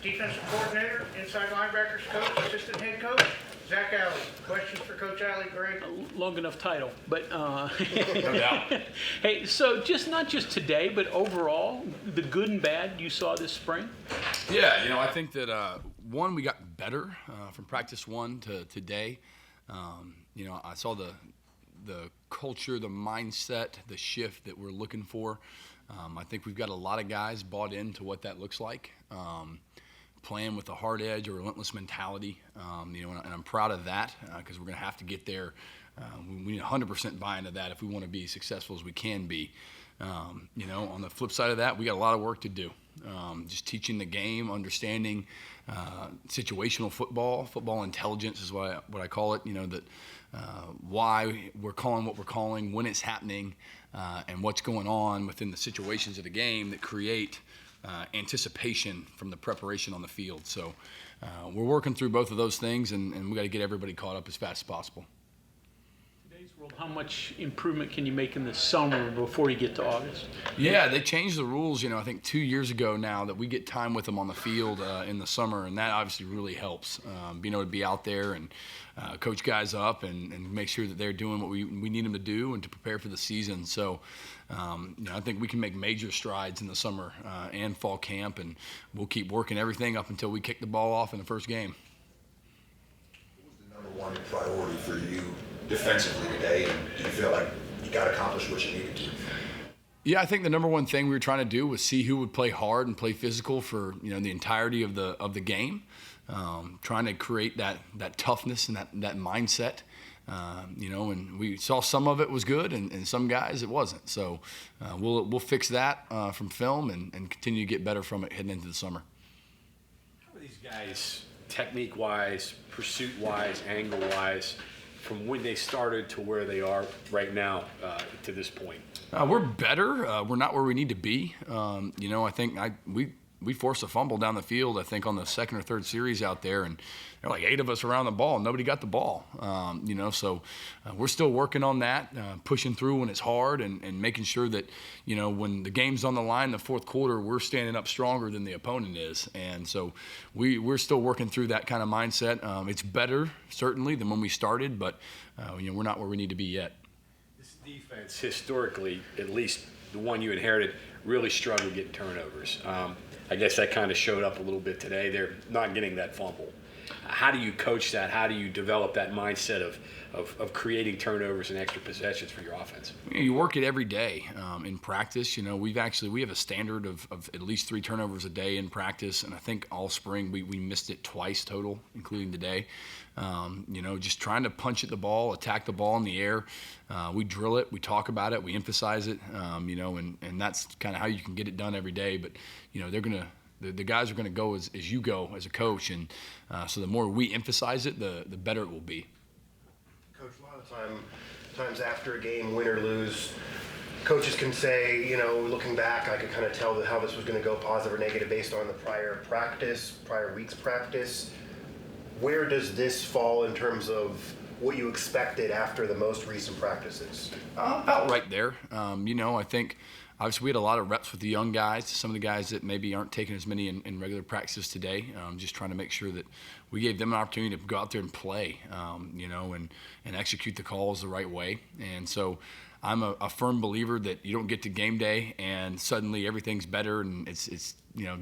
defensive coordinator, inside linebackers coach, assistant head coach, Zach Alley. Questions for Coach Alley, Greg? Long enough title, but No doubt. hey, so not just today, but overall, the good and bad you saw this spring? Yeah, I think that one, we got better from practice one to today. I saw the culture, the mindset, the shift that we're looking for. I think we've got a lot of guys bought into what that looks like. Playing with a hard edge, a relentless mentality, and I'm proud of that because we're going to have to get there. We need 100% buy into that if we want to be as successful as we can be. On the flip side of that, we got a lot of work to do. Just teaching the game, understanding situational football intelligence is what I call it. That why we're calling what we're calling, when it's happening, and what's going on within the situations of the game that create anticipation from the preparation on the field. So we're working through both of those things, and we got to get everybody caught up as fast as possible. Today's world, how much improvement can you make in the summer before you get to August? Yeah, they changed the rules, I think 2 years ago now that we get time with them on the field in the summer, and that obviously really helps. Being able to be out there and coach guys up and make sure that they're doing what we need them to do and to prepare for the season. So, I think we can make major strides in the summer and fall camp, and we'll keep working everything up until we kick the ball off in the first game. What was the number one priority for you defensively today, and do you feel like you got accomplished what you needed to? Yeah, I think the number one thing we were trying to do was see who would play hard and play physical for the entirety of the game. Trying to create that toughness and that mindset. And we saw some of it was good, and some guys it wasn't. So we'll fix that from film and continue to get better from it heading into the summer. How are these guys, technique-wise, pursuit-wise, angle-wise, from when they started to where they are right now to this point? We're better. We're not where we need to be. I think we forced a fumble down the field, I think, on the second or third series out there, and there were like 8 of us around the ball, and nobody got the ball. So we're still working on that, pushing through when it's hard and making sure that, when the game's on the line in the fourth quarter, we're standing up stronger than the opponent is. And so we're still working through that kind of mindset. It's better, certainly, than when we started, but we're not where we need to be yet. This defense, historically, at least the one you inherited, really struggled getting turnovers. I guess that kind of showed up a little bit today. They're not getting that fumble. How do you coach that? How do you develop that mindset of creating turnovers and extra possessions for your offense? You work it every day in practice. We have a standard of at least 3 turnovers a day in practice, and I think all spring we missed it twice total, including today. Just trying to punch at the ball, attack the ball in the air. We drill it, we talk about it, we emphasize it, and that's kind of how you can get it done every day. But the guys are gonna go as you go as a coach, and so the more we emphasize it, the better it will be. Coach, a lot of times after a game, win or lose, coaches can say, looking back, I could kind of tell how this was going to go, positive or negative, based on the prior week's practice. Where does this fall in terms of what you expected after the most recent practices? About right there. I think obviously we had a lot of reps with the young guys, some of the guys that maybe aren't taking as many in regular practices today, just trying to make sure that we gave them an opportunity to go out there and play, and execute the calls the right way. And so I'm a firm believer that you don't get to game day and suddenly everything's better and it's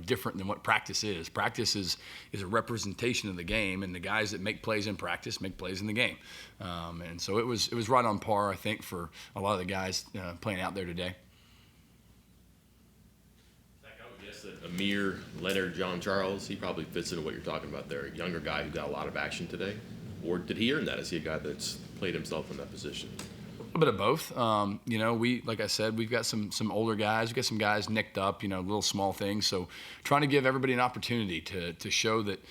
different than what practice is. Practice is a representation of the game, and the guys that make plays in practice make plays in the game. And so it was right on par, I think, for a lot of the guys playing out there today. I would guess that Amir, Leonard, John Charles, he probably fits into what you're talking about there. A younger guy who got a lot of action today. Or did he earn that? Is he a guy that's played himself in that position? A little bit of both. We, like I said, we've got some older guys. We've got some guys nicked up, little small things. So trying to give everybody an opportunity to show that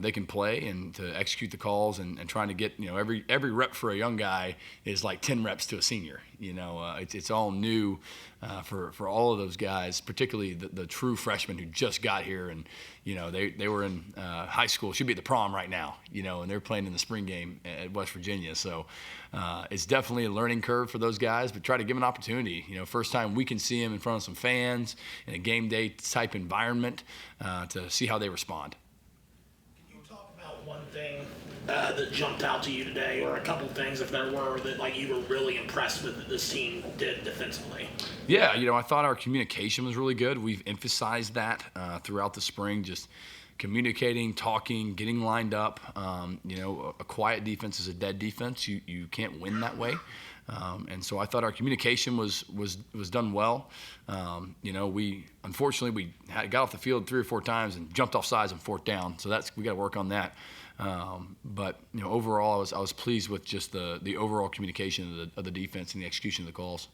they can play and to execute the calls and trying to get, every rep for a young guy is like 10 reps to a senior. It's all new for all of those guys, particularly the true freshmen who just got here and, they were in high school, should be at the prom right now, and they're playing in the spring game at West Virginia. So it's definitely a learning curve for those guys, but try to give them an opportunity. First time we can see them in front of some fans in a game day type environment to see how they respond. Can you talk about one thing that jumped out to you today, or a couple things, if there were, that you were really impressed with that this team did defensively? Yeah, I thought our communication was really good. We've emphasized that throughout the spring, just communicating, talking, getting lined up. A quiet defense is a dead defense. You can't win that way. And so I thought our communication was done well. We unfortunately got off the field 3 or 4 times and jumped off sides on 4th down. So we got to work on that. But overall, I was pleased with just the overall communication of the defense and the execution of the calls.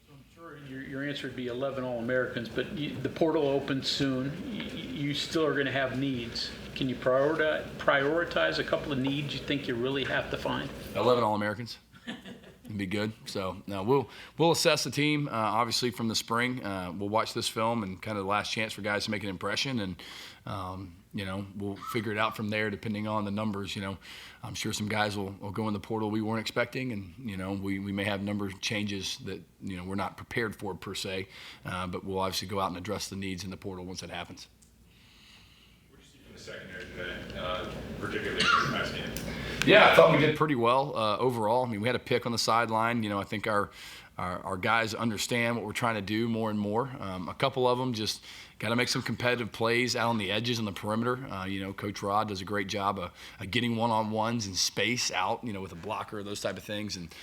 I'm sure your answer would be 11 All-Americans, but the portal opens soon. You still are going to have needs. Can you prioritize a couple of needs you think you really have to find? 11 All-Americans. It'd be good. So we'll assess the team obviously from the spring. We'll watch this film and kind of the last chance for guys to make an impression, and we'll figure it out from there depending on the numbers. I'm sure some guys will go in the portal we weren't expecting, and we may have number changes that we're not prepared for per se, but we'll obviously go out and address the needs in the portal once it happens. What did you see from the secondary today, particularly in the pass game? Yeah, I thought we did pretty well overall. We had a pick on the sideline. I think our guys understand what we're trying to do more and more. A couple of them just got to make some competitive plays out on the edges on the perimeter. Coach Rod does a great job of getting one-on-ones in space out, with a blocker, those type of things. And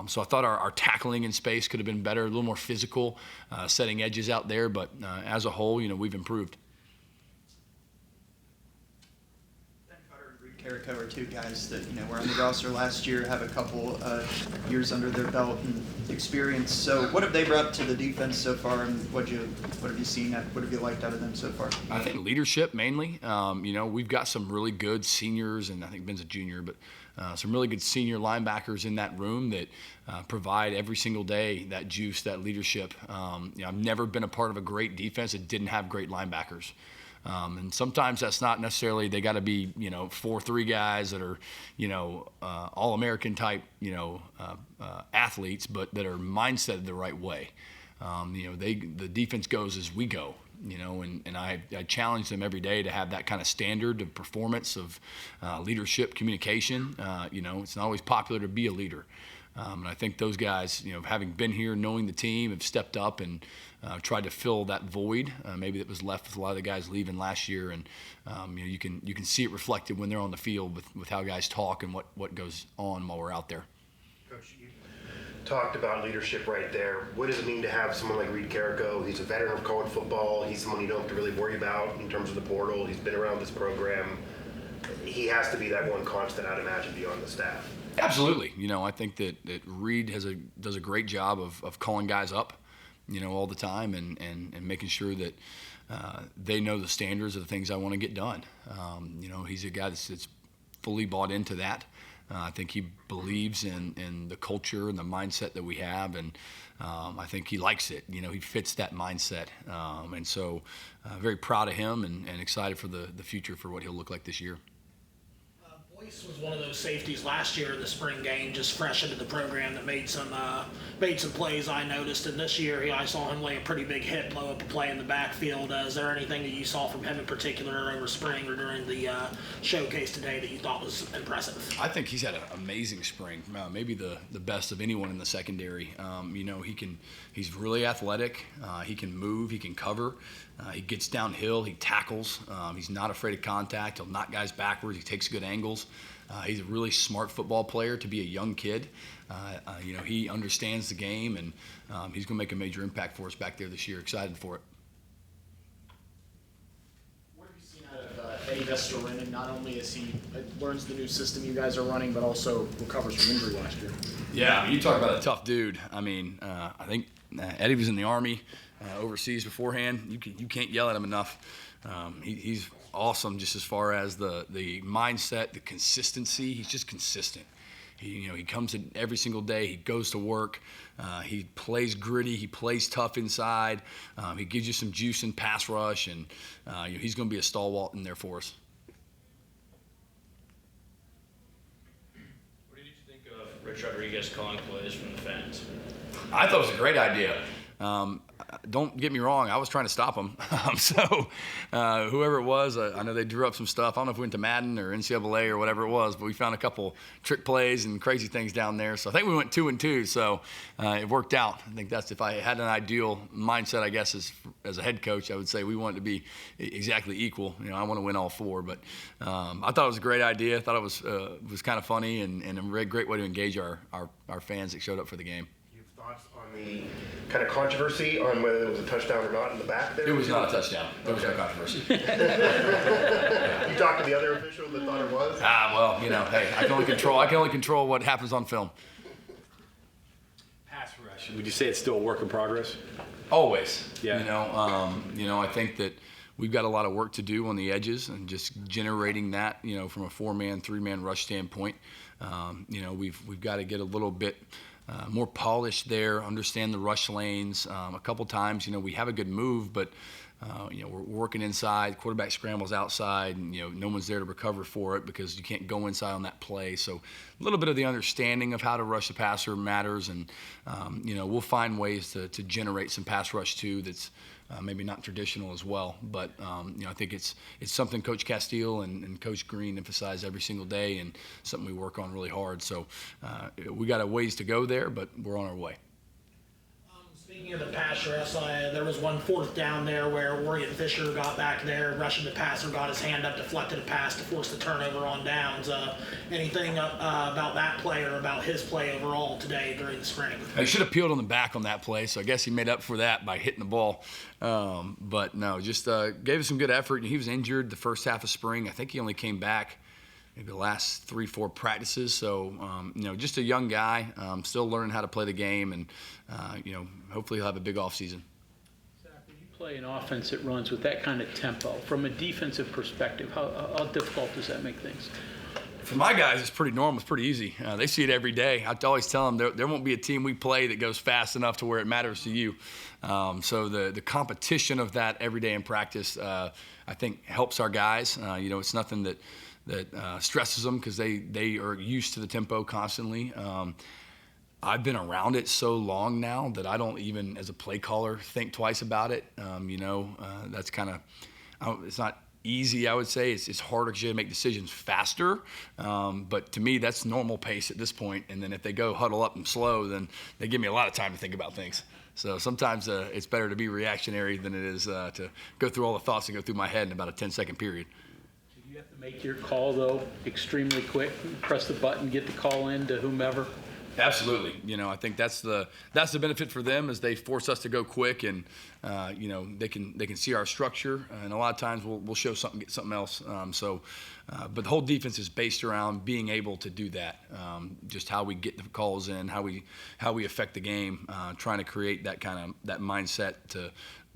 so I thought our tackling in space could have been better, a little more physical, setting edges out there. But as a whole, we've improved. Carrico are 2 guys that were on the roster last year, have a couple years under their belt and experience. So what have they brought to the defense so far, and what have you seen? What have you liked out of them so far? I think leadership mainly. We've got some really good seniors, and I think Ben's a junior, but some really good senior linebackers in that room that provide every single day that juice, that leadership. I've never been a part of a great defense that didn't have great linebackers. And sometimes that's not necessarily they got to be 4-3 guys that are All-American type athletes, but that are mindset the right way. The defense goes as we go. And I challenge them every day to have that kind of standard of performance, of leadership, communication. It's not always popular to be a leader. And I think those guys, having been here, knowing the team, have stepped up and tried to fill that void maybe that was left with a lot of the guys leaving last year. And you can see it reflected when they're on the field with how guys talk and what goes on while we're out there. Coach, you talked about leadership right there. What does it mean to have someone like Reed Carrico? He's a veteran of college football. He's someone you don't have to really worry about in terms of the portal. He's been around this program. He has to be that one constant, I'd imagine, beyond the staff. Absolutely. I think that Reed does a great job of calling guys up, all the time and making sure that they know the standards of the things I want to get done. He's a guy that's fully bought into that. I think he believes in the culture and the mindset that we have, and I think he likes it. He fits that mindset. And so very proud of him and excited for the future for what he'll look like this year. Boyce was one of those safeties last year in the spring game, just fresh into the program, that made some plays I noticed. And this year, I saw him lay a pretty big hit, blow up a play in the backfield. Is there anything that you saw from him in particular over spring or during the showcase today that you thought was impressive? I think he's had an amazing spring, maybe the best of anyone in the secondary. He's really athletic. He can move. He can cover. He gets downhill. He tackles. He's not afraid of contact. He'll knock guys backwards. He takes good angles. He's a really smart football player to be a young kid. He understands the game, and he's going to make a major impact for us back there this year. Excited for it. What have you seen out of Eddie Vesterinen? And not only as he learns the new system you guys are running, but also recovers from injury last year? Yeah, you talk about a tough dude. I think Eddie was in the Army overseas beforehand. You can't yell at him enough. He's awesome just as far as the mindset, the consistency. He's just consistent. He comes in every single day. He goes to work. He plays gritty. He plays tough inside. He gives you some juice in pass rush, and he's going to be a stalwart in there for us. What did you think of Rich Rodriguez calling plays from the fans? I thought it was a great idea. Don't get me wrong, I was trying to stop him. Whoever it was, I know they drew up some stuff. I don't know if we went to Madden or NCAA or whatever it was, but we found a couple trick plays and crazy things down there. So I think we went 2-2, so it worked out. I think that's, if I had an ideal mindset, I guess, as a head coach, I would say we want it to be exactly equal. I want to win all four, but I thought it was a great idea. I thought it was kind of funny and a great way to engage our fans that showed up for the game. Thoughts on the kind of controversy on whether it was a touchdown or not in the back there? It was not a touchdown. There was no controversy. You talked to the other official that thought it was? Well, hey, I can only control what happens on film. Pass rush. Would you say it's still a work in progress? Always. Yeah. I think that we've got a lot of work to do on the edges and just generating that, from a 4-man, 3-man rush standpoint. We've got to get a little bit more polished there, understand the rush lanes. A couple times, we have a good move, but we're working inside, quarterback scrambles outside, and no one's there to recover for it because you can't go inside on that play. So a little bit of the understanding of how to rush the passer matters, and we'll find ways to generate some pass rush too that's maybe not traditional as well. But I think it's something Coach Castile and Coach Green emphasize every single day, and something we work on really hard. So we got a ways to go there, but we're on our way. Speaking of the pass rush, there was one 4th down there where Orion Fisher got back there, rushing the passer, got his hand up, deflected a pass to force the turnover on downs. Anything about that play or about his play overall today during the spring? He should have peeled on the back on that play, so I guess he made up for that by hitting the ball. But no, just gave us some good effort. He was injured the first half of spring. I think he only came back maybe the last 3-4 practices. So, just a young guy, still learning how to play the game, and, hopefully he'll have a big offseason. Zach, when you play an offense that runs with that kind of tempo, from a defensive perspective, how difficult does that make things? For my guys, it's pretty normal. It's pretty easy. They see it every day. I always tell them there won't be a team we play that goes fast enough to where it matters to you. So the competition of that every day in practice, I think, helps our guys. It's nothing that stresses them because they are used to the tempo constantly. I've been around it so long now that I don't even, as a play caller, think twice about it. That's kind of, it's not easy, I would say. It's harder because you have to make decisions faster. But to me, that's normal pace at this point. And then if they go huddle up and slow, then they give me a lot of time to think about things. So sometimes it's better to be reactionary than it is to go through all the thoughts that go through my head in about a 10-second period. Do you have to make your call, though, extremely quick? Press the button, get the call in to whomever? Absolutely. I think that's the benefit for them is they force us to go quick, and they can see our structure, and a lot of times we'll show something, get something else. But the whole defense is based around being able to do that. Just how we get the calls in, how we affect the game, trying to create that mindset to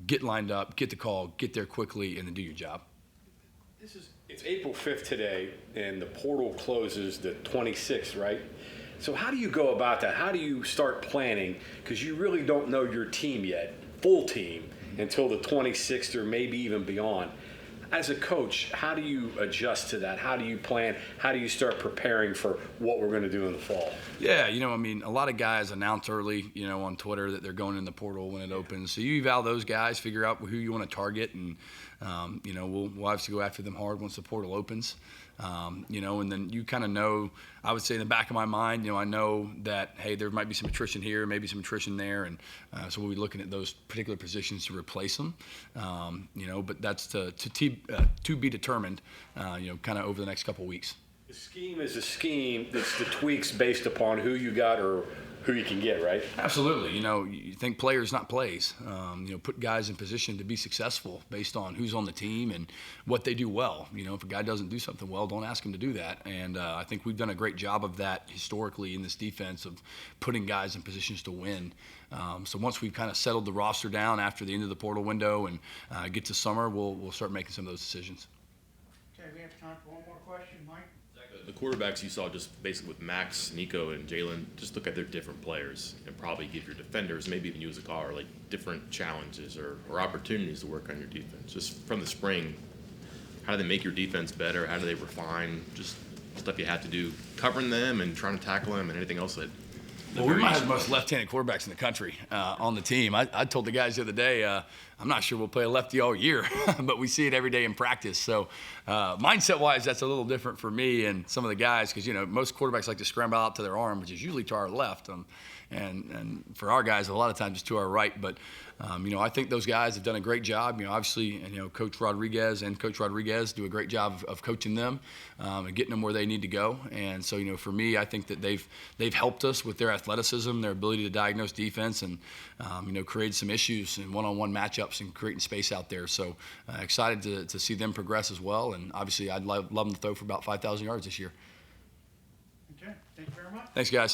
get lined up, get the call, get there quickly, and then do your job. It's April 5th today, and the portal closes the 26th, right? So how do you go about that? How do you start planning? Because you really don't know your team yet, full team, until the 26th or maybe even beyond. As a coach, how do you adjust to that? How do you plan? How do you start preparing for what we're going to do in the fall? Yeah, a lot of guys announce early, on Twitter that they're going in the portal when it opens. So you eval those guys, figure out who you want to target, and, we'll obviously go after them hard once the portal opens. And then you kind of know, I would say in the back of my mind, I know that, hey, there might be some attrition here, maybe some attrition there. And so we'll be looking at those particular positions to replace them. But that's to be determined, kind of over the next couple of weeks. The scheme is a scheme. It's the tweaks based upon who you got or who you can get, right? Absolutely. You know, you think players, not plays. You know, put guys in position to be successful based on who's on the team and what they do well. You know, if a guy doesn't do something well, don't ask him to do that. And I think we've done a great job of that historically in this defense of putting guys in positions to win. So once we've kind of settled the roster down after the end of the portal window and get to summer, we'll start making some of those decisions. Okay, we have time for one more question, Mike. The quarterbacks you saw just basically with Max, Nico, and Jalen, just look at their different players and probably give your defenders, maybe even you as a caller, like different challenges or opportunities to work on your defense. Just from the spring, how do they make your defense better? How do they refine just stuff you have to do covering them and trying to tackle them and anything else that Well, we might have the most left-handed quarterbacks in the country on the team. I told the guys the other day, I'm not sure we'll play a lefty all year, but we see it every day in practice. So mindset-wise, that's a little different for me and some of the guys because, you know, most quarterbacks like to scramble out to their arm, which is usually to our left. And for our guys, a lot of times it's to our right. But, you know, I think those guys have done a great job. You know, obviously, and, you know, Coach Rodriguez do a great job of coaching them and getting them where they need to go. And so, you know, for me, I think that they've helped us with their athleticism, their ability to diagnose defense, and, you know, create some issues in one-on-one matchups and creating space out there. So excited to see them progress as well. And obviously, I'd love them to throw for about 5,000 yards this year. Okay, thank you very much. Thanks, guys.